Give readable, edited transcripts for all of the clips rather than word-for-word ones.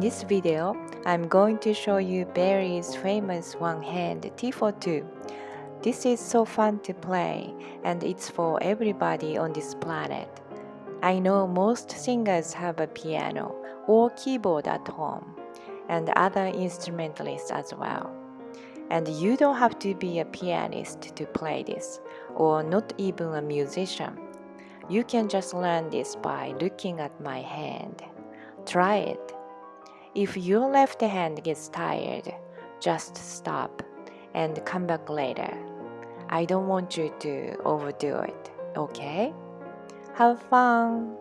this video, I'm going to show you Barry's famous one-hand T for two. This is so fun to play, and it's for everybody on this planet. I know most singers have a piano or keyboard at home, and other instrumentalists as well. And you don't have to be a pianist to play this, or not even a musician. You can just learn this by looking at my hand. Try it. If your left hand gets tired, just stop and come back later. I don't want you to overdo it, okay? Have fun!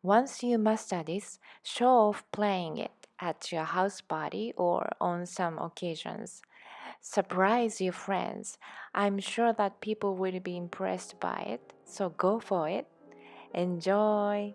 Once you master this, show off playing it at your house party or on some occasions. Surprise your friends. I'm sure that people will be impressed by it, so go for it. Enjoy!